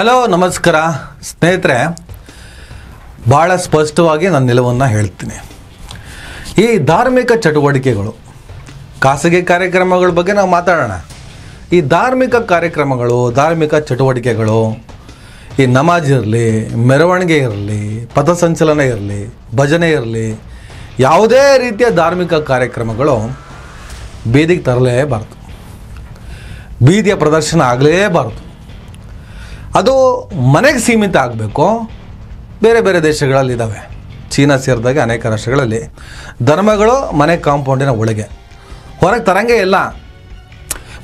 Hello ನಮಸ್ಕಾರ ಸ್ನೇಹಿತರೆ, ಭಾಳ ಸ್ಪಷ್ಟವಾಗಿ ನನ್ನ ನಿಲುವನ್ನು ಹೇಳ್ತೀನಿ. ಈ ಧಾರ್ಮಿಕ ಚಟುವಟಿಕೆಗಳು, ಖಾಸಗಿ ಕಾರ್ಯಕ್ರಮಗಳ ಬಗ್ಗೆ ನಾವು ಮಾತಾಡೋಣ. ಈ ಧಾರ್ಮಿಕ ಕಾರ್ಯಕ್ರಮಗಳು, ಧಾರ್ಮಿಕ ಚಟುವಟಿಕೆಗಳು, ಈ ನಮಾಜ್ ಇರಲಿ, ಮೆರವಣಿಗೆ ಇರಲಿ, ಪಥಸಂಚಲನ ಇರಲಿ, ಭಜನೆ ಇರಲಿ, ಯಾವುದೇ ರೀತಿಯ ಧಾರ್ಮಿಕ ಕಾರ್ಯಕ್ರಮಗಳು ಬೀದಿಗೆ ತರಲೇಬಾರ್ದು, ಬೀದಿಯ ಪ್ರದರ್ಶನ ಆಗಲೇಬಾರ್ದು. ಅದು ಮನೆಗೆ ಸೀಮಿತ ಆಗಬೇಕು. ಬೇರೆ ಬೇರೆ ದೇಶಗಳಲ್ಲಿದ್ದಾವೆ, ಚೀನಾ ಸೇರಿದಾಗೆ ಅನೇಕ ರಾಷ್ಟ್ರಗಳಲ್ಲಿ ಧರ್ಮಗಳು ಮನೆ ಕಾಂಪೌಂಡಿನ ಒಳಗೆ, ಹೊರಗೆ ತರಂಗೆ ಇಲ್ಲ.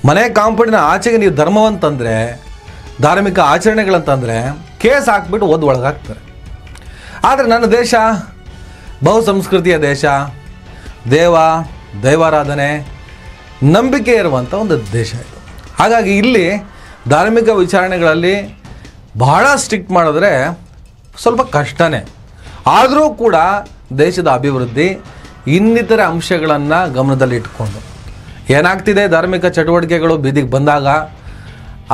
ಮನೆ ಕಾಂಪೌಂಡಿನ ಆಚೆಗೆ ನೀವು ಧರ್ಮವಂತಂದರೆ, ಧಾರ್ಮಿಕ ಆಚರಣೆಗಳಂತಂದರೆ ಕೇಸ್ ಹಾಕ್ಬಿಟ್ಟು ಒಳಗಾಕ್ತಾರೆ. ಆದರೆ ನನ್ನ ದೇಶ ಬಹುಸಂಸ್ಕೃತಿಯ ದೇಶ, ದೈವಾರಾಧನೆ, ನಂಬಿಕೆ ಇರುವಂಥ ಒಂದು ದೇಶ ಇದು. ಹಾಗಾಗಿ ಇಲ್ಲಿ ಧಾರ್ಮಿಕ ವಿಚಾರಣೆಗಳಲ್ಲಿ ಬಹಳ ಸ್ಟ್ರಿಕ್ಟ್ ಮಾಡಿದ್ರೆ ಸ್ವಲ್ಪ ಕಷ್ಟನೇ. ಆದರೂ ಕೂಡ ದೇಶದ ಅಭಿವೃದ್ಧಿ ಇನ್ನಿತರ ಅಂಶಗಳನ್ನು ಗಮನದಲ್ಲಿ ಇಟ್ಕೊಂಡು ಏನಾಗ್ತಿದೆ, ಧಾರ್ಮಿಕ ಚಟುವಟಿಕೆಗಳು ಬೀದಿಗೆ ಬಂದಾಗ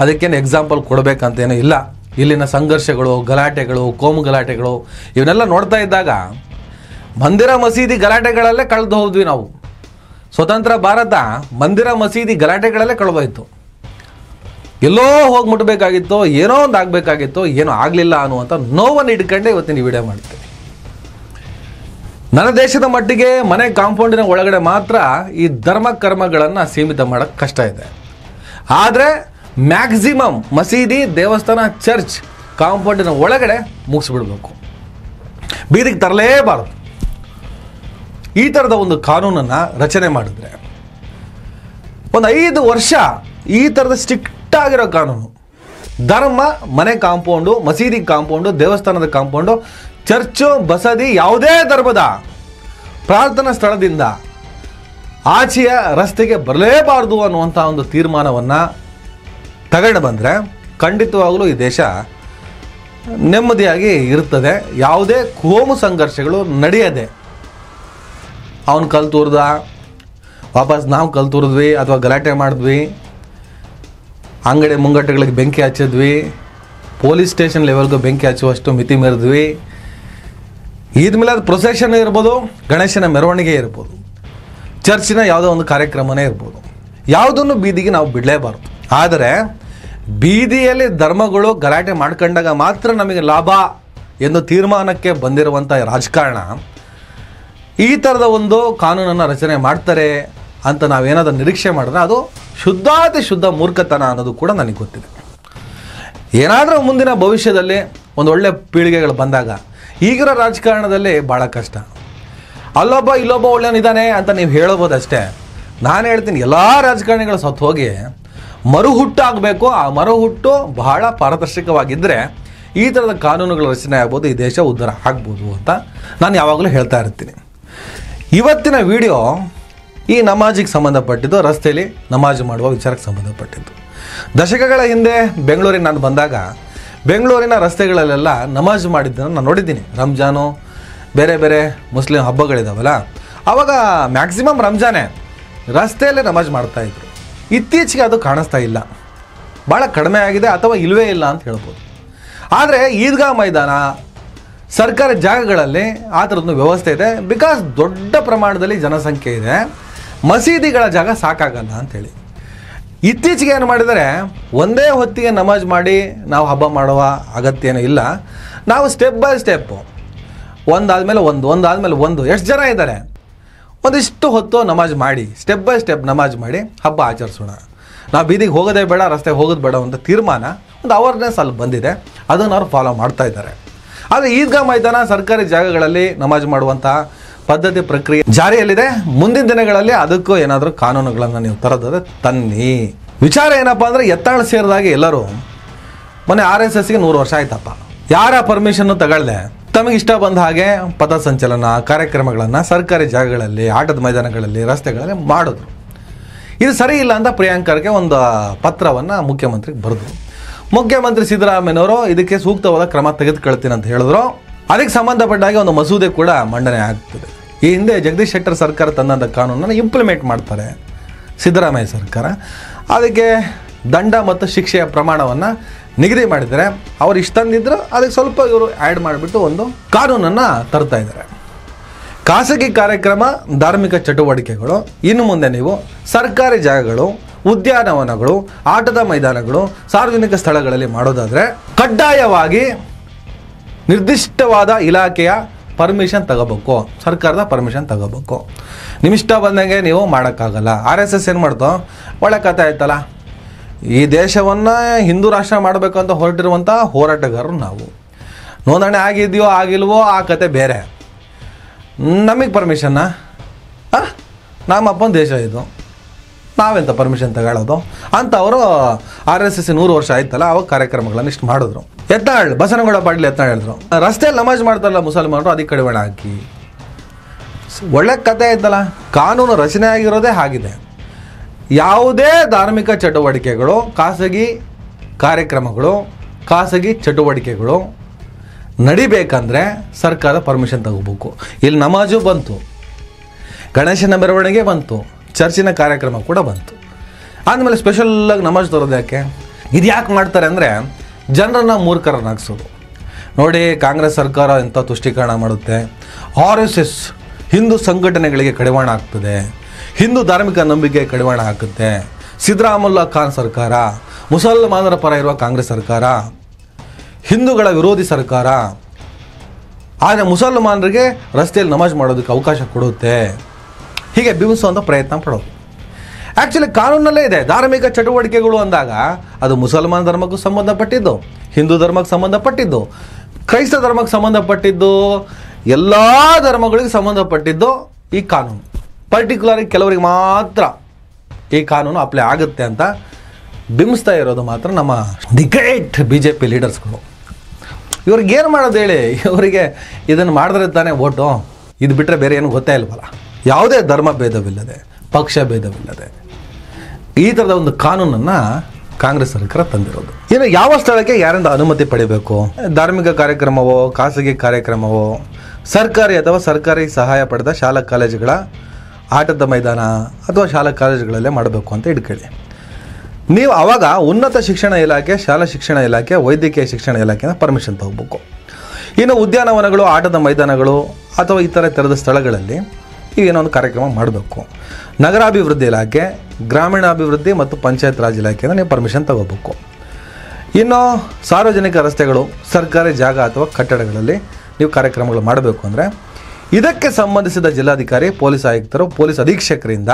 ಅದಕ್ಕೇನು ಎಕ್ಸಾಂಪಲ್ ಕೊಡಬೇಕಂತೇನೂ ಇಲ್ಲ. ಇಲ್ಲಿನ ಸಂಘರ್ಷಗಳು, ಗಲಾಟೆಗಳು, ಕೋಮು ಗಲಾಟೆಗಳು ಇವನ್ನೆಲ್ಲ ನೋಡ್ತಾ ಇದ್ದಾಗ ಮಂದಿರ ಮಸೀದಿ ಗಲಾಟೆಗಳಲ್ಲೇ ಕಳೆದು ಹೋದ್ವಿ ನಾವು. ಸ್ವತಂತ್ರ ಭಾರತ ಮಂದಿರ ಮಸೀದಿ ಗಲಾಟೆಗಳಲ್ಲೇ ಕಳೆದೋಯ್ತು. ಎಲ್ಲೋ ಹೋಗಿ ಮುಟ್ಟಬೇಕಾಗಿತ್ತು, ಏನೋ ಒಂದು ಆಗಬೇಕಾಗಿತ್ತು, ಏನೋ ಆಗಲಿಲ್ಲ ಅನ್ನುವಂಥ ನೋವನ್ನು ಇಟ್ಕೊಂಡೆ ಇವತ್ತಿನ ವಿಡಿಯೋ ಮಾಡ್ತೀನಿ. ನನ್ನ ದೇಶದ ಮಟ್ಟಿಗೆ ಮನೆ ಕಾಂಪೌಂಡಿನ ಒಳಗಡೆ ಮಾತ್ರ ಈ ಧರ್ಮ ಕರ್ಮಗಳನ್ನು ಸೀಮಿತ ಮಾಡೋಕ್ಕೆ ಕಷ್ಟ ಇದೆ. ಆದರೆ ಮ್ಯಾಕ್ಸಿಮಮ್ ಮಸೀದಿ, ದೇವಸ್ಥಾನ, ಚರ್ಚ್ ಕಾಂಪೌಂಡಿನ ಒಳಗಡೆ ಮುಗಿಸ್ಬಿಡ್ಬೇಕು, ಬೀದಿಗೆ ತರಲೇಬಾರದು. ಈ ಥರದ ಒಂದು ಕಾನೂನನ್ನು ರಚನೆ ಮಾಡಿದ್ರೆ ಒಂದು 5 ವರ್ಷ ಈ ಥರದ ಸ್ಟ್ರಿಕ್ಟ್ ಆಗಿರೋ ಕಾನೂನು, ಧರ್ಮ ಮನೆ ಕಾಂಪೌಂಡು, ಮಸೀದಿ ಕಾಂಪೌಂಡು, ದೇವಸ್ಥಾನದ ಕಾಂಪೌಂಡು, ಚರ್ಚು, ಬಸದಿ, ಯಾವುದೇ ಧರ್ಮದ ಪ್ರಾರ್ಥನಾ ಸ್ಥಳದಿಂದ ಆಚೆಯ ರಸ್ತೆಗೆ ಬರಲೇಬಾರ್ದು ಅನ್ನುವಂಥ ಒಂದು ತೀರ್ಮಾನವನ್ನು ತಗೊಂಡು ಬಂದರೆ ಖಂಡಿತವಾಗಲೂ ಈ ದೇಶ ನೆಮ್ಮದಿಯಾಗಿ ಇರ್ತದೆ. ಯಾವುದೇ ಕೋಮು ಸಂಘರ್ಷಗಳು ನಡೆಯದೆ, ಅವನು ಕಲ್ತೂರ್ದ, ವಾಪಸ್ ನಾವು ಕಲ್ತೂರಿದ್ವಿ ಅಥವಾ ಗಲಾಟೆ ಮಾಡಿದ್ವಿ, ಅಂಗಡಿ ಮುಂಗಟ್ಟುಗಳಿಗೆ ಬೆಂಕಿ ಹಚ್ಚಿದ್ವಿ, ಪೊಲೀಸ್ ಸ್ಟೇಷನ್ ಲೆವೆಲ್ಗೂ ಬೆಂಕಿ ಹಚ್ಚುವಷ್ಟು ಮಿತಿ ಮೆರೆದ್ವಿ. ಈದ್ ಮಿಲಾದ್ ಪ್ರೊಸೆಷನ್ ಇರ್ಬೋದು, ಗಣೇಶನ ಮೆರವಣಿಗೆ ಇರ್ಬೋದು, ಚರ್ಚಿನ ಯಾವುದೋ ಒಂದು ಕಾರ್ಯಕ್ರಮನೇ ಇರ್ಬೋದು, ಯಾವುದನ್ನು ಬೀದಿಗೆ ನಾವು ಬಿಡಲೇಬಾರ್ದು. ಆದರೆ ಬೀದಿಯಲ್ಲಿ ಧರ್ಮಗಳು ಗಲಾಟೆ ಮಾಡ್ಕೊಂಡಾಗ ಮಾತ್ರ ನಮಗೆ ಲಾಭ ಎಂದು ತೀರ್ಮಾನಕ್ಕೆ ಬಂದಿರುವಂಥ ರಾಜಕಾರಣ ಈ ಥರದ ಒಂದು ಕಾನೂನನ್ನು ರಚನೆ ಮಾಡ್ತಾರೆ ಅಂತ ನಾವೇನಾದರೂ ನಿರೀಕ್ಷೆ ಮಾಡಿದ್ರೆ ಅದು ಶುದ್ಧಾತಿ ಶುದ್ಧ ಮೂರ್ಖತನ ಅನ್ನೋದು ಕೂಡ ನನಗೆ ಗೊತ್ತಿದೆ. ಏನಾದರೂ ಮುಂದಿನ ಭವಿಷ್ಯದಲ್ಲಿ ಒಂದು ಒಳ್ಳೆ ಪೀಳಿಗೆಗಳು ಬಂದಾಗ ಈಗಿರೋ ರಾಜಕಾರಣದಲ್ಲಿ ಭಾಳ ಕಷ್ಟ. ಅಲ್ಲೊಬ್ಬ ಇಲ್ಲೊಬ್ಬ ಒಳ್ಳೆಯನಿದ್ದಾನೆ ಅಂತ ನೀವು ಹೇಳಬಹುದಷ್ಟೇ. ನಾನು ಹೇಳ್ತೀನಿ, ಎಲ್ಲ ರಾಜಕಾರಣಿಗಳು ಸತ್ತು ಹೋಗಿ ಮರುಹುಟ್ಟು ಆಗಬೇಕು. ಆ ಮರುಹುಟ್ಟು ಬಹಳ ಪಾರದರ್ಶಕವಾಗಿದ್ದರೆ ಈ ಥರದ ಕಾನೂನುಗಳ ರಚನೆ ಆಗ್ಬೋದು, ಈ ದೇಶ ಉದ್ಧಾರ ಆಗ್ಬೋದು ಅಂತ ನಾನು ಯಾವಾಗಲೂ ಹೇಳ್ತಾ ಇರ್ತೀನಿ. ಇವತ್ತಿನ ವಿಡಿಯೋ ಈ ನಮಾಜಿಗೆ ಸಂಬಂಧಪಟ್ಟಿದ್ದು, ರಸ್ತೆಯಲ್ಲಿ ನಮಾಜ್ ಮಾಡುವ ವಿಚಾರಕ್ಕೆ ಸಂಬಂಧಪಟ್ಟಿದ್ದು. ದಶಕಗಳ ಹಿಂದೆ ಬೆಂಗಳೂರಿಗೆ ನಾನು ಬಂದಾಗ ಬೆಂಗಳೂರಿನ ರಸ್ತೆಗಳಲ್ಲೆಲ್ಲ ನಮಾಜ್ ಮಾಡಿದ್ದನ್ನು ನಾನು ನೋಡಿದ್ದೀನಿ. ರಂಜಾನು, ಬೇರೆ ಬೇರೆ ಮುಸ್ಲಿಂ ಹಬ್ಬಗಳಿದಾವಲ್ಲ, ಆವಾಗ ಮ್ಯಾಕ್ಸಿಮಮ್ ರಂಜಾನೇ ರಸ್ತೆಯಲ್ಲೇ ನಮಾಜ್ ಮಾಡ್ತಾಯಿದ್ರು. ಇತ್ತೀಚೆಗೆ ಅದು ಕಾಣಿಸ್ತಾ ಇಲ್ಲ, ಭಾಳ ಕಡಿಮೆ ಆಗಿದೆ ಅಥವಾ ಇಲ್ಲವೇ ಇಲ್ಲ ಅಂತ ಹೇಳ್ಬೋದು. ಆದರೆ ಈದ್ಗಾ ಮೈದಾನ, ಸರ್ಕಾರಿ ಜಾಗಗಳಲ್ಲಿ ಆ ಥರದ್ದು ವ್ಯವಸ್ಥೆ ಇದೆ. ಬಿಕಾಸ್ ದೊಡ್ಡ ಪ್ರಮಾಣದಲ್ಲಿ ಜನಸಂಖ್ಯೆ ಇದೆ, ಮಸೀದಿಗಳ ಜಾಗ ಸಾಕಾಗಲ್ಲ ಅಂಥೇಳಿ ಇತ್ತೀಚೆಗೆ ಏನು ಮಾಡಿದರೆ, ಒಂದೇ ಹೊತ್ತಿಗೆ ನಮಾಜ್ ಮಾಡಿ ನಾವು ಹಬ್ಬ ಮಾಡುವ ಅಗತ್ಯನೂ ಇಲ್ಲ. ನಾವು ಸ್ಟೆಪ್ ಬೈ ಸ್ಟೆಪ್ಪು, ಒಂದಾದಮೇಲೆ ಒಂದು ಎಷ್ಟು ಜನ ಇದ್ದಾರೆ ಒಂದಿಷ್ಟು ಹೊತ್ತು ನಮಾಜ್ ಮಾಡಿ, ಸ್ಟೆಪ್ ಬೈ ಸ್ಟೆಪ್ ನಮಾಜ್ ಮಾಡಿ ಹಬ್ಬ ಆಚರಿಸೋಣ. ನಾವು ಬೀದಿಗೆ ಹೋಗೋದೇ ಬೇಡ, ರಸ್ತೆಗೆ ಹೋಗೋದು ಬೇಡ ಅಂತ ತೀರ್ಮಾನ, ಒಂದು ಅವೇರ್ನೆಸ್ ಅಲ್ಲಿ ಬಂದಿದೆ, ಅದನ್ನು ಅವ್ರು ಫಾಲೋ ಮಾಡ್ತಾ ಇದ್ದಾರೆ. ಆದರೆ ಈದ್ಗಾ ಮೈದಾನ, ಸರ್ಕಾರಿ ಜಾಗಗಳಲ್ಲಿ ನಮಾಜ್ ಮಾಡುವಂಥ ಪದ್ಧತಿ ಪ್ರಕ್ರಿಯೆ ಜಾರಿಯಲ್ಲಿದೆ. ಮುಂದಿನ ದಿನಗಳಲ್ಲಿ ಅದಕ್ಕೂ ಏನಾದರೂ ಕಾನೂನುಗಳನ್ನು ನೀವು ತರೋದಾದ್ರೆ ತನ್ನಿ. ವಿಚಾರ ಏನಪ್ಪ ಅಂದರೆ, ಎತ್ತಾಳು ಸೇರಿದಾಗೆ ಎಲ್ಲರೂ ಮೊನ್ನೆ RSSಗೆ 100 ವರ್ಷ ಆಯ್ತಪ್ಪ. ಯಾರ ಪರ್ಮಿಷನ್ನು ತಗೊಳ್ದೆ ತಮಗೆ ಇಷ್ಟ ಬಂದ ಹಾಗೆ ಪಥಸಂಚಲನ ಕಾರ್ಯಕ್ರಮಗಳನ್ನು ಸರ್ಕಾರಿ ಜಾಗಗಳಲ್ಲಿ, ಆಟದ ಮೈದಾನಗಳಲ್ಲಿ, ರಸ್ತೆಗಳಲ್ಲಿ ಮಾಡಿದ್ರು. ಇದು ಸರಿ ಇಲ್ಲ ಅಂತ ಪ್ರಿಯಾಂಕರ್ಗೆ ಒಂದು ಪತ್ರವನ್ನು ಮುಖ್ಯಮಂತ್ರಿಗೆ ಬರೆದ್ರು. ಮುಖ್ಯಮಂತ್ರಿ ಸಿದ್ದರಾಮಯ್ಯನವರು ಇದಕ್ಕೆ ಸೂಕ್ತವಾದ ಕ್ರಮ ತೆಗೆದುಕೊಳ್ತೀನಿ ಅಂತ ಹೇಳಿದ್ರು. ಅದಕ್ಕೆ ಸಂಬಂಧಪಟ್ಟಾಗೆ ಒಂದು ಮಸೂದೆ ಕೂಡ ಮಂಡನೆ ಆಗ್ತದೆ. ಈ ಹಿಂದೆ ಜಗದೀಶ್ ಶೆಟ್ಟರ್ ಸರ್ಕಾರ ತಂದಂಥ ಕಾನೂನನ್ನು ಇಂಪ್ಲಿಮೆಂಟ್ ಮಾಡ್ತಾರೆ ಸಿದ್ದರಾಮಯ್ಯ ಸರ್ಕಾರ. ಅದಕ್ಕೆ ದಂಡ ಮತ್ತು ಶಿಕ್ಷೆಯ ಪ್ರಮಾಣವನ್ನು ನಿಗದಿ ಮಾಡಿದರೆ ಅವ್ರು ಇಷ್ಟಂದಿದ್ರು ಅದಕ್ಕೆ ಸ್ವಲ್ಪ ಇವರು ಆ್ಯಡ್ ಮಾಡಿಬಿಟ್ಟು ಒಂದು ಕಾನೂನನ್ನು ತರ್ತಾ ಇದ್ದಾರೆ. ಖಾಸಗಿ ಕಾರ್ಯಕ್ರಮ, ಧಾರ್ಮಿಕ ಚಟುವಟಿಕೆಗಳು ಇನ್ನು ಮುಂದೆ ನೀವು ಸರ್ಕಾರಿ ಜಾಗಗಳು, ಉದ್ಯಾನವನಗಳು, ಆಟದ ಮೈದಾನಗಳು, ಸಾರ್ವಜನಿಕ ಸ್ಥಳಗಳಲ್ಲಿ ಮಾಡೋದಾದರೆ ಕಡ್ಡಾಯವಾಗಿ ನಿರ್ದಿಷ್ಟವಾದ ಇಲಾಖೆಯ ಪರ್ಮಿಷನ್ ತಗೋಬೇಕು, ಸರ್ಕಾರದ ಪರ್ಮಿಷನ್ ತಗೋಬೇಕು. ನಿಮ್ಮಿಷ್ಟ ಬಂದಂಗೆ ನೀವು ಮಾಡೋಕ್ಕಾಗಲ್ಲ. RSS ಏನು ಮಾಡ್ತೋ, ಒಳ್ಳೆ ಕಥೆ ಆಯ್ತಲ್ಲ, ಈ ದೇಶವನ್ನು ಹಿಂದೂ ರಾಷ್ಟ್ರ ಮಾಡಬೇಕು ಅಂತ ಹೊರಟಿರುವಂಥ ಹೋರಾಟಗಾರರು ನಾವು. ನೋಂದಣಿ ಆಗಿದೆಯೋ ಆಗಿಲ್ವೋ ಆ ಕತೆ ಬೇರೆ. ನಮಗೆ ಪರ್ಮಿಷನ್ನ, ನಮ್ಮಪ್ಪನ ದೇಶ ಇದು, ನಾವೆಂತ ಪರ್ಮಿಷನ್ ತಗೊಳ್ಳೋದು ಅಂತ ಅವರು RSS 100 ವರ್ಷ ಆಯ್ತಲ್ಲ ಅವಾಗ ಕಾರ್ಯಕ್ರಮಗಳನ್ನು ಇಷ್ಟು ಮಾಡಿದ್ರು. ಯತ್ನಾಳ್ ಬಸನಗೌಡ ಪಾಟೀಲ್ ಯತ್ನಾಳ್ ಹೇಳಿದ್ರು, ರಸ್ತೆಯಲ್ಲಿ ನಮಾಜ್ ಮಾಡ್ತಾರಲ್ಲ ಮುಸಲ್ಮಾನರು, ಅದಕ್ಕೆ ಕಡಿವಾಣ ಹಾಕಿ. ಒಳ್ಳೆ ಕತೆ ಆಯ್ತಲ್ಲ. ಕಾನೂನು ರಚನೆ ಆಗಿರೋದೇ ಆಗಿದೆ. ಯಾವುದೇ ಧಾರ್ಮಿಕ ಚಟುವಟಿಕೆಗಳು, ಖಾಸಗಿ ಕಾರ್ಯಕ್ರಮಗಳು, ಖಾಸಗಿ ಚಟುವಟಿಕೆಗಳು ನಡಿಬೇಕಂದ್ರೆ ಸರ್ಕಾರ ಪರ್ಮಿಷನ್ ತಗೋಬೇಕು. ಇಲ್ಲಿ ನಮಾಜು ಬಂತು, ಗಣೇಶನ ಮೆರವಣಿಗೆ ಬಂತು, ಚರ್ಚಿನ ಕಾರ್ಯಕ್ರಮ ಕೂಡ ಬಂತು. ಆದಮೇಲೆ ಸ್ಪೆಷಲ್ಲಾಗಿ ನಮಾಜ್ ತರೋದು ಯಾಕೆ? ಇದು ಯಾಕೆ ಮಾಡ್ತಾರೆ ಅಂದರೆ ಜನರನ್ನು ಮೂರ್ಖರನ್ನಾಗಿಸೋದು. ನೋಡಿ, ಕಾಂಗ್ರೆಸ್ ಸರ್ಕಾರ ಎಂಥ ತುಷ್ಟೀಕರಣ ಮಾಡುತ್ತೆ. RSS ಹಿಂದೂ ಸಂಘಟನೆಗಳಿಗೆ ಕಡಿವಾಣ ಆಗ್ತದೆ, ಹಿಂದೂ ಧಾರ್ಮಿಕ ನಂಬಿಕೆ ಕಡಿವಾಣ ಹಾಕುತ್ತೆ. ಸಿದ್ದರಾಮುಲ್ಲಾ ಖಾನ್ ಸರ್ಕಾರ, ಮುಸಲ್ಮಾನರ ಪರ ಇರುವ ಕಾಂಗ್ರೆಸ್ ಸರ್ಕಾರ, ಹಿಂದೂಗಳ ವಿರೋಧಿ ಸರ್ಕಾರ. ಆದರೆ ಮುಸಲ್ಮಾನರಿಗೆ ರಸ್ತೆಯಲ್ಲಿ ನಮಾಜ್ ಮಾಡೋದಕ್ಕೆ ಅವಕಾಶ ಕೊಡುತ್ತೆ. ಹೀಗೆ ಬಿಂಬಿಸುವಂಥ ಪ್ರಯತ್ನ ಪಡೋದು. ಆ್ಯಕ್ಚುಲಿ ಕಾನೂನಲ್ಲೇ ಇದೆ. ಧಾರ್ಮಿಕ ಚಟುವಟಿಕೆಗಳು ಅಂದಾಗ ಅದು ಮುಸಲ್ಮಾನ ಧರ್ಮಕ್ಕೂ ಸಂಬಂಧಪಟ್ಟಿದ್ದು, ಹಿಂದೂ ಧರ್ಮಕ್ಕೆ ಸಂಬಂಧಪಟ್ಟಿದ್ದು, ಕ್ರೈಸ್ತ ಧರ್ಮಕ್ಕೆ ಸಂಬಂಧಪಟ್ಟಿದ್ದು, ಎಲ್ಲ ಧರ್ಮಗಳಿಗೆ ಸಂಬಂಧಪಟ್ಟಿದ್ದು ಈ ಕಾನೂನು. ಪರ್ಟಿಕ್ಯುಲರಾಗಿ ಕೆಲವರಿಗೆ ಮಾತ್ರ ಈ ಕಾನೂನು ಅಪ್ಲೈ ಆಗುತ್ತೆ ಅಂತ ಬಿಂಬಿಸ್ತಾ ಇರೋದು ಮಾತ್ರ ನಮ್ಮ ದಿ ಗ್ರೇಟ್ BJP ಲೀಡರ್ಸ್ಗಳು. ಇವ್ರಿಗೇನು ಮಾಡೋದು ಹೇಳಿ? ಇವರಿಗೆ ಇದನ್ನು ಮಾಡಿದ್ರೆ ತಾನೇ ಓಟು. ಇದು ಬಿಟ್ಟರೆ ಬೇರೆ ಏನು ಗೊತ್ತೇ ಇಲ್ವಲ್ಲ. ಯಾವುದೇ ಧರ್ಮ ಭೇದವಿಲ್ಲದೆ, ಪಕ್ಷ ಭೇದವಿಲ್ಲದೆ ಈ ಥರದ ಒಂದು ಕಾನೂನನ್ನು ಕಾಂಗ್ರೆಸ್ ಸರ್ಕಾರ ತಂದಿರೋದು. ಇನ್ನು ಯಾವ ಸ್ಥಳಕ್ಕೆ ಯಾರಿಂದ ಅನುಮತಿ ಪಡಿಬೇಕು? ಧಾರ್ಮಿಕ ಕಾರ್ಯಕ್ರಮವೋ, ಖಾಸಗಿ ಕಾರ್ಯಕ್ರಮವೋ, ಸರ್ಕಾರಿ ಅಥವಾ ಸರ್ಕಾರಿ ಸಹಾಯ ಪಡೆದ ಶಾಲಾ ಕಾಲೇಜುಗಳ ಆಟದ ಮೈದಾನ ಅಥವಾ ಶಾಲಾ ಕಾಲೇಜುಗಳಲ್ಲೇ ಮಾಡಬೇಕು ಅಂತ ಇಟ್ಕೊಳ್ಳಿ. ನೀವು ಆವಾಗ ಉನ್ನತ ಶಿಕ್ಷಣ ಇಲಾಖೆ, ಶಾಲಾ ಶಿಕ್ಷಣ ಇಲಾಖೆ, ವೈದ್ಯಕೀಯ ಶಿಕ್ಷಣ ಇಲಾಖೆಯಿಂದ ಪರ್ಮಿಷನ್ ತಗೋಬೇಕು. ಇನ್ನು ಉದ್ಯಾನವನಗಳು, ಆಟದ ಮೈದಾನಗಳು ಅಥವಾ ಇತರ ತೆರೆದ ಸ್ಥಳಗಳಲ್ಲಿ ಏನೋ ಒಂದು ಕಾರ್ಯಕ್ರಮ ಮಾಡಬೇಕು. ನಗರಾಭಿವೃದ್ಧಿ ಇಲಾಖೆ, ಗ್ರಾಮೀಣಾಭಿವೃದ್ಧಿ ಮತ್ತು ಪಂಚಾಯತ್ ರಾಜ್ ಇಲಾಖೆಯಿಂದ ನೀವು ಪರ್ಮಿಷನ್ ತಗೋಬೇಕು. ಇನ್ನು ಸಾರ್ವಜನಿಕ ರಸ್ತೆಗಳು, ಸರ್ಕಾರಿ ಜಾಗ ಅಥವಾ ಕಟ್ಟಡಗಳಲ್ಲಿ ನೀವು ಕಾರ್ಯಕ್ರಮಗಳು ಮಾಡಬೇಕು ಅಂದರೆ ಇದಕ್ಕೆ ಸಂಬಂಧಿಸಿದ ಜಿಲ್ಲಾಧಿಕಾರಿ, ಪೊಲೀಸ್ ಆಯುಕ್ತರು, ಪೊಲೀಸ್ ಅಧೀಕ್ಷಕರಿಂದ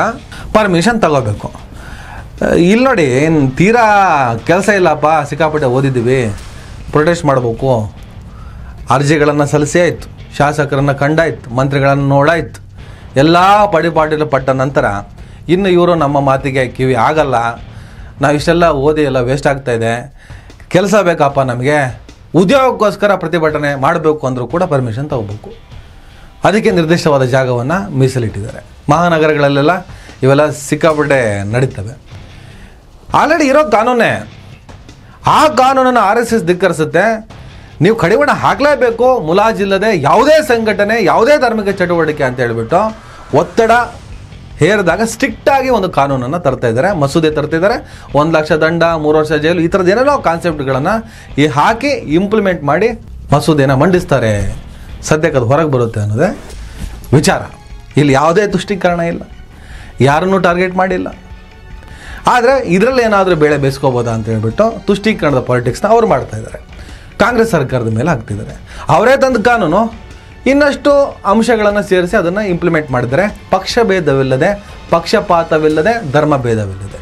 ಪರ್ಮಿಷನ್ ತಗೋಬೇಕು. ಇಲ್ಲಿ ನೋಡಿ, ತೀರಾ ಕೆಲಸ ಇಲ್ಲಪ್ಪ, ಸಿಕ್ಕಾಪಟ್ಟೆ ಓದಿದ್ದೀವಿ, ಪ್ರೊಟೆಸ್ಟ್ ಮಾಡಬೇಕು, ಅರ್ಜಿಗಳನ್ನು ಸಲ್ಲಿಸಿ ಆಯಿತು, ಶಾಸಕರನ್ನು ಕಂಡಾಯ್ತು, ಮಂತ್ರಿಗಳನ್ನು ನೋಡಾಯ್ತು, ಎಲ್ಲ ಪಡಿಪಾಟಿಲು ಪಟ್ಟ ನಂತರ ಇನ್ನು ಇವರು ನಮ್ಮ ಮಾತಿಗೆ ಕಿವಿ ಆಗಲ್ಲ, ನಾವು ಇಷ್ಟೆಲ್ಲ ಓದಿ ಎಲ್ಲ ವೇಸ್ಟ್ ಆಗ್ತಾಯಿದೆ, ಕೆಲಸ ಬೇಕಪ್ಪ ನಮಗೆ, ಉದ್ಯೋಗಕ್ಕೋಸ್ಕರ ಪ್ರತಿಭಟನೆ ಮಾಡಬೇಕು ಅಂದರೂ ಕೂಡ ಪರ್ಮಿಷನ್ ತಗೋಬೇಕು. ಅದಕ್ಕೆ ನಿರ್ದಿಷ್ಟವಾದ ಜಾಗವನ್ನು ಮೀಸಲಿಟ್ಟಿದ್ದಾರೆ. ಮಹಾನಗರಗಳಲ್ಲೆಲ್ಲ ಇವೆಲ್ಲ ಸಿಕ್ಕಾಪಟ್ಟೆ ನಡೀತವೆ. ಆಲ್ರೆಡಿ ಇರೋ ಕಾನೂನೇ. ಆ ಕಾನೂನನ್ನು RSS ಧಿಕ್ಕರಿಸುತ್ತೆ. ನೀವು ಕಡಿವಾಣ ಹಾಕಲೇಬೇಕು, ಮುಲಾಜಿಲ್ಲದೆ ಯಾವುದೇ ಸಂಘಟನೆ, ಯಾವುದೇ ಧಾರ್ಮಿಕ ಚಟುವಟಿಕೆ ಅಂತ ಹೇಳಿಬಿಟ್ಟು ಒತ್ತಡ ಹೇರಿದಾಗ ಸ್ಟ್ರಿಕ್ಟಾಗಿ ಒಂದು ಕಾನೂನನ್ನು ತರ್ತಾ ಇದ್ದಾರೆ, ಮಸೂದೆ ತರ್ತಿದ್ದಾರೆ. 1 ಲಕ್ಷ ದಂಡ, 3 ವರ್ಷ ಜೈಲು, ಈ ಥರದ್ದು ಏನೇನೋ ಕಾನ್ಸೆಪ್ಟ್ಗಳನ್ನು ಹಾಕಿ ಇಂಪ್ಲಿಮೆಂಟ್ ಮಾಡಿ ಮಸೂದೆನ ಮಂಡಿಸ್ತಾರೆ. ಸದ್ಯಕ್ಕೆ ಅದು ಹೊರಗೆ ಬರುತ್ತೆ ಅನ್ನೋದೇ ವಿಚಾರ. ಇಲ್ಲಿ ಯಾವುದೇ ತುಷ್ಟೀಕರಣ ಇಲ್ಲ, ಯಾರನ್ನೂ ಟಾರ್ಗೆಟ್ ಮಾಡಿಲ್ಲ. ಆದರೆ ಇದರಲ್ಲಿ ಏನಾದರೂ ಬೇಳೆ ಬೇಯಿಸ್ಕೋಬೋದಾ ಅಂತ ಹೇಳ್ಬಿಟ್ಟು ತುಷ್ಟೀಕರಣದ ಪಾಲಿಟಿಕ್ಸ್ನ ಅವ್ರು ಮಾಡ್ತಾಯಿದ್ದಾರೆ, ಕಾಂಗ್ರೆಸ್ ಸರ್ಕಾರದ ಮೇಲೆ ಹಾಕ್ತಿದ್ದಾರೆ. ಅವರೇ ತಂದ ಕಾನೂನು ಇನ್ನಷ್ಟು ಅಂಶಗಳನ್ನು ಸೇರಿಸಿ ಅದನ್ನು ಇಂಪ್ಲಿಮೆಂಟ್ ಮಾಡಿದರೆ ಪಕ್ಷ ಭೇದವಿಲ್ಲದೆ, ಪಕ್ಷಪಾತವಿಲ್ಲದೆ, ಧರ್ಮ ಭೇದವಿಲ್ಲದೆ.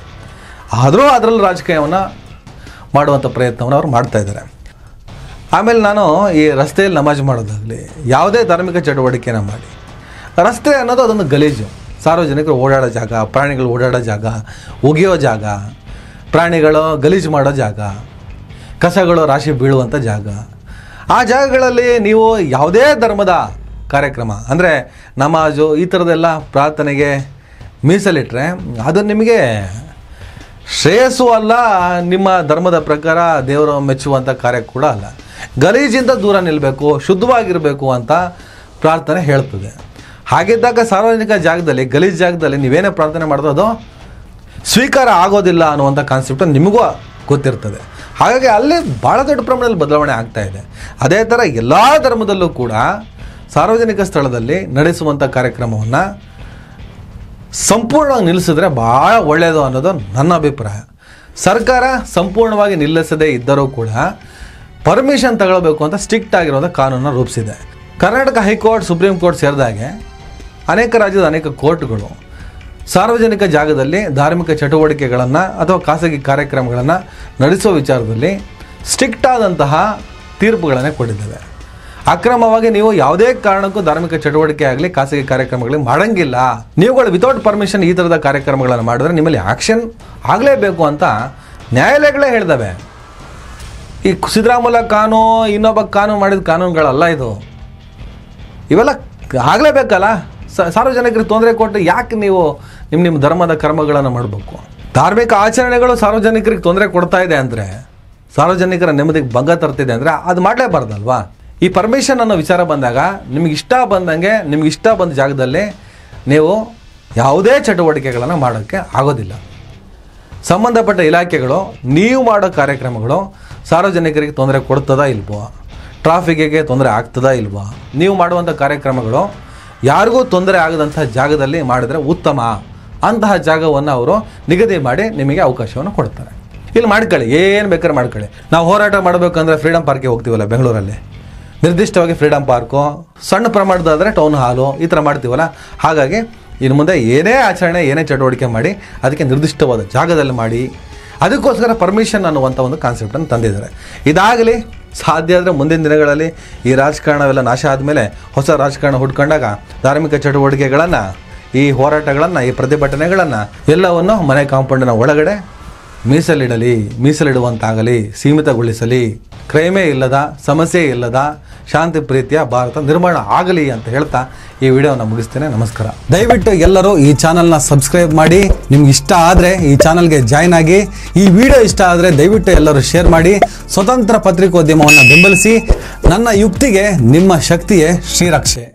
ಆದರೂ ಅದರಲ್ಲಿ ರಾಜಕೀಯವನ್ನು ಮಾಡುವಂಥ ಪ್ರಯತ್ನವನ್ನು ಅವ್ರು ಮಾಡ್ತಾಯಿದ್ದಾರೆ. ಆಮೇಲೆ ನಾನು ಈ ರಸ್ತೆಯಲ್ಲಿ ನಮಾಜ್ ಮಾಡೋದಾಗಲಿ, ಯಾವುದೇ ಧಾರ್ಮಿಕ ಚಟುವಟಿಕೆನ ಮಾಡಿ, ರಸ್ತೆ ಅನ್ನೋದು ಅದೊಂದು ಗಲೀಜು. ಸಾರ್ವಜನಿಕರು ಓಡಾಡೋ ಜಾಗ, ಪ್ರಾಣಿಗಳು ಓಡಾಡೋ ಜಾಗ, ಒಗೆಯೋ ಜಾಗ, ಪ್ರಾಣಿಗಳು ಗಲೀಜು ಮಾಡೋ ಜಾಗ, ಕಸಗಳು ರಾಶಿ ಬೀಳುವಂಥ ಜಾಗ. ಆ ಜಾಗಗಳಲ್ಲಿ ನೀವು ಯಾವುದೇ ಧರ್ಮದ ಕಾರ್ಯಕ್ರಮ ಅಂದರೆ ನಮಾಜು ಈ ಥರದ್ದೆಲ್ಲ ಪ್ರಾರ್ಥನೆಗೆ ಮೀಸಲಿಟ್ಟರೆ ಅದು ನಿಮಗೆ ಶ್ರೇಯಸ್ಸು ಅಲ್ಲ, ನಿಮ್ಮ ಧರ್ಮದ ಪ್ರಕಾರ ದೇವರು ಮೆಚ್ಚುವಂಥ ಕಾರ್ಯ ಕೂಡ ಅಲ್ಲ. ಗಲೀಜಿಂದ ದೂರ ನಿಲ್ಲಬೇಕು, ಶುದ್ಧವಾಗಿರಬೇಕು ಅಂತ ಪ್ರಾರ್ಥನೆ ಹೇಳ್ತದೆ. ಹಾಗಿದ್ದಾಗ ಸಾರ್ವಜನಿಕ ಜಾಗದಲ್ಲಿ, ಗಲೀಜು ಜಾಗದಲ್ಲಿ ನೀವೇನೇ ಪ್ರಾರ್ಥನೆ ಮಾಡಿದ್ರು ಅದು ಸ್ವೀಕಾರ ಆಗೋದಿಲ್ಲ ಅನ್ನುವಂಥ ಕಾನ್ಸೆಪ್ಟ್ ನಿಮಗೂ ಗೊತ್ತಿರ್ತದೆ. ಹಾಗಾಗಿ ಅಲ್ಲಿ ಭಾಳ ದೊಡ್ಡ ಪ್ರಮಾಣದಲ್ಲಿ ಬದಲಾವಣೆ ಆಗ್ತಾ ಇದೆ. ಅದೇ ಥರ ಎಲ್ಲ ಧರ್ಮದಲ್ಲೂ ಕೂಡ ಸಾರ್ವಜನಿಕ ಸ್ಥಳದಲ್ಲಿ ನಡೆಸುವಂಥ ಕಾರ್ಯಕ್ರಮವನ್ನು ಸಂಪೂರ್ಣವಾಗಿ ನಿಲ್ಲಿಸಿದ್ರೆ ಭಾಳ ಒಳ್ಳೆಯದು ಅನ್ನೋದು ನನ್ನ ಅಭಿಪ್ರಾಯ. ಸರ್ಕಾರ ಸಂಪೂರ್ಣವಾಗಿ ನಿಲ್ಲಿಸದೇ ಇದ್ದರೂ ಕೂಡ ಪರ್ಮಿಷನ್ ತಗೊಳ್ಬೇಕು ಅಂತ ಸ್ಟ್ರಿಕ್ಟ್ ಆಗಿರುವಂಥ ಕಾನೂನನ್ನು ರೂಪಿಸಿದೆ. ಕರ್ನಾಟಕ ಹೈಕೋರ್ಟ್, ಸುಪ್ರೀಂ ಕೋರ್ಟ್ ಸೇರಿದಾಗೆ ಅನೇಕ ರಾಜ್ಯದ ಅನೇಕ ಕೋರ್ಟ್ಗಳು ಸಾರ್ವಜನಿಕ ಜಾಗದಲ್ಲಿ ಧಾರ್ಮಿಕ ಚಟುವಟಿಕೆಗಳನ್ನು ಅಥವಾ ಖಾಸಗಿ ಕಾರ್ಯಕ್ರಮಗಳನ್ನು ನಡೆಸೋ ವಿಚಾರದಲ್ಲಿ ಸ್ಟ್ರಿಕ್ಟ್ ಆದಂತಹ ತೀರ್ಪುಗಳನ್ನೇ ಕೊಟ್ಟಿದ್ದೇವೆ. ಅಕ್ರಮವಾಗಿ ನೀವು ಯಾವುದೇ ಕಾರಣಕ್ಕೂ ಧಾರ್ಮಿಕ ಚಟುವಟಿಕೆ ಆಗಲಿ ಖಾಸಗಿ ಕಾರ್ಯಕ್ರಮಗಳಿಗೆ ಮಾಡಂಗಿಲ್ಲ, ನೀವುಗಳು ವಿತೌಟ್ ಪರ್ಮಿಷನ್ ಈ ಥರದ ಕಾರ್ಯಕ್ರಮಗಳನ್ನು ಮಾಡಿದ್ರೆ ನಿಮ್ಮಲ್ಲಿ ಆ್ಯಕ್ಷನ್ ಆಗಲೇಬೇಕು ಅಂತ ನ್ಯಾಯಾಲಯಗಳೇ ಹೇಳಿದವೆ. ಈ ಸಿದ್ದರಾಮಯ್ಯ ಕಾನೂನು ಇನ್ನೊಬ್ಬ ಕಾನೂನು ಮಾಡಿದ ಕಾನೂನುಗಳಲ್ಲ ಇದು. ಇವೆಲ್ಲ ಆಗಲೇಬೇಕಲ್ಲ. ಸಾರ್ವಜನಿಕರಿಗೆ ತೊಂದರೆ ಕೊಟ್ಟು ಯಾಕೆ ನೀವು ನಿಮ್ಮ ಧರ್ಮದ ಕರ್ಮಗಳನ್ನು ಮಾಡಬೇಕು? ಧಾರ್ಮಿಕ ಆಚರಣೆಗಳು ಸಾರ್ವಜನಿಕರಿಗೆ ತೊಂದರೆ ಕೊಡ್ತಾ ಇದೆ ಅಂದರೆ, ಸಾರ್ವಜನಿಕರ ನೆಮ್ಮದಿಗೆ ಭಂಗ ತರ್ತಿದೆ ಅಂದರೆ ಅದು ಮಾಡಲೇಬಾರ್ದಲ್ವಾ? ಈ ಪರ್ಮಿಷನ್ ಅನ್ನೋ ವಿಚಾರ ಬಂದಾಗ ನಿಮ್ಗೆ ಇಷ್ಟ ಬಂದಂಗೆ, ನಿಮ್ಗೆ ಇಷ್ಟ ಬಂದ ಜಾಗದಲ್ಲಿ ನೀವು ಯಾವುದೇ ಚಟುವಟಿಕೆಗಳನ್ನು ಮಾಡೋಕ್ಕೆ ಆಗೋದಿಲ್ಲ. ಸಂಬಂಧಪಟ್ಟ ಇಲಾಖೆಗಳು ನೀವು ಮಾಡೋ ಕಾರ್ಯಕ್ರಮಗಳು ಸಾರ್ವಜನಿಕರಿಗೆ ತೊಂದರೆ ಕೊಡ್ತದಾ ಇಲ್ವೋ, ಟ್ರಾಫಿಕ್ಕಿಗೆ ತೊಂದರೆ ಆಗ್ತದಾ ಇಲ್ವೋ, ನೀವು ಮಾಡುವಂಥ ಕಾರ್ಯಕ್ರಮಗಳು ಯಾರಿಗೂ ತೊಂದರೆ ಆಗದಂಥ ಜಾಗದಲ್ಲಿ ಮಾಡಿದರೆ ಉತ್ತಮ. ಅಂತಹ ಜಾಗವನ್ನು ಅವರು ನಿಗದಿ ಮಾಡಿ ನಿಮಗೆ ಅವಕಾಶವನ್ನು ಕೊಡ್ತಾರೆ. ಇಲ್ಲಿ ಮಾಡ್ಕೊಳ್ಳಿ, ಏನು ಬೇಕಾದ್ರೆ ಮಾಡ್ಕೊಳ್ಳಿ. ನಾವು ಹೋರಾಟ ಮಾಡಬೇಕಂದ್ರೆ ಫ್ರೀಡಮ್ ಪಾರ್ಕಿಗೆ ಹೋಗ್ತೀವಲ್ಲ ಬೆಂಗಳೂರಲ್ಲಿ, ನಿರ್ದಿಷ್ಟವಾಗಿ ಫ್ರೀಡಮ್ ಪಾರ್ಕು, ಸಣ್ಣ ಪ್ರಮಾಣದಾದರೆ ಟೌನ್ ಹಾಲು, ಈ ಥರ ಮಾಡ್ತೀವಲ್ಲ. ಹಾಗಾಗಿ ಇನ್ನು ಮುಂದೆ ಏನೇ ಆಚರಣೆ, ಏನೇ ಚಟುವಟಿಕೆ ಮಾಡಿ ಅದಕ್ಕೆ ನಿರ್ದಿಷ್ಟವಾದ ಜಾಗದಲ್ಲಿ ಮಾಡಿ. ಅದಕ್ಕೋಸ್ಕರ ಪರ್ಮಿಷನ್ ಅನ್ನುವಂಥ ಒಂದು ಕಾನ್ಸೆಪ್ಟನ್ನು ತಂದಿದ್ದಾರೆ. ಇದಾಗಲಿ ಸಾಧ್ಯ ಆದರೆ ಮುಂದಿನ ದಿನಗಳಲ್ಲಿ ಈ ರಾಜಕಾರಣವೆಲ್ಲ ನಾಶ ಆದಮೇಲೆ ಹೊಸ ರಾಜಕಾರಣ ಹುಡ್ಕೊಂಡಾಗ ಧಾರ್ಮಿಕ ಚಟುವಟಿಕೆಗಳನ್ನು, ಈ ಹೋರಾಟಗಳನ್ನು, ಈ ಪ್ರತಿಭಟನೆಗಳನ್ನು ಎಲ್ಲವನ್ನು ಮನೆ ಕಾಂಪೌಂಡಿನ ಒಳಗಡೆ ಮೀಸಲಿಡುವಂತಾಗಲಿ, ಸೀಮಿತಗೊಳಿಸಲಿ. ಕ್ರೈಮೇ ಇಲ್ಲದ, ಸಮಸ್ಯೆ ಇಲ್ಲದ, ಶಾಂತಿ ಪ್ರೀತಿಯ ಭಾರತ ನಿರ್ಮಾಣ ಆಗಲಿ ಅಂತ ಹೇಳ್ತಾ ಈ ವಿಡಿಯೋನ ಮುಗಿಸ್ತೇನೆ. ನಮಸ್ಕಾರ. ದಯವಿಟ್ಟು ಎಲ್ಲರೂ ಈ ಚಾನಲ್ನ ಸಬ್ಸ್ಕ್ರೈಬ್ ಮಾಡಿ. ನಿಮ್ಗೆ ಇಷ್ಟ ಆದರೆ ಈ ಚಾನಲ್ಗೆ ಜಾಯ್ನ್ ಆಗಿ. ಈ ವಿಡಿಯೋ ಇಷ್ಟ ಆದರೆ ದಯವಿಟ್ಟು ಎಲ್ಲರೂ ಶೇರ್ ಮಾಡಿ. ಸ್ವತಂತ್ರ ಪತ್ರಿಕೋದ್ಯಮವನ್ನು ಬೆಂಬಲಿಸಿ. ನನ್ನ ಯುಕ್ತಿಗೆ ನಿಮ್ಮ ಶಕ್ತಿಯೇ ಶ್ರೀರಕ್ಷೆ.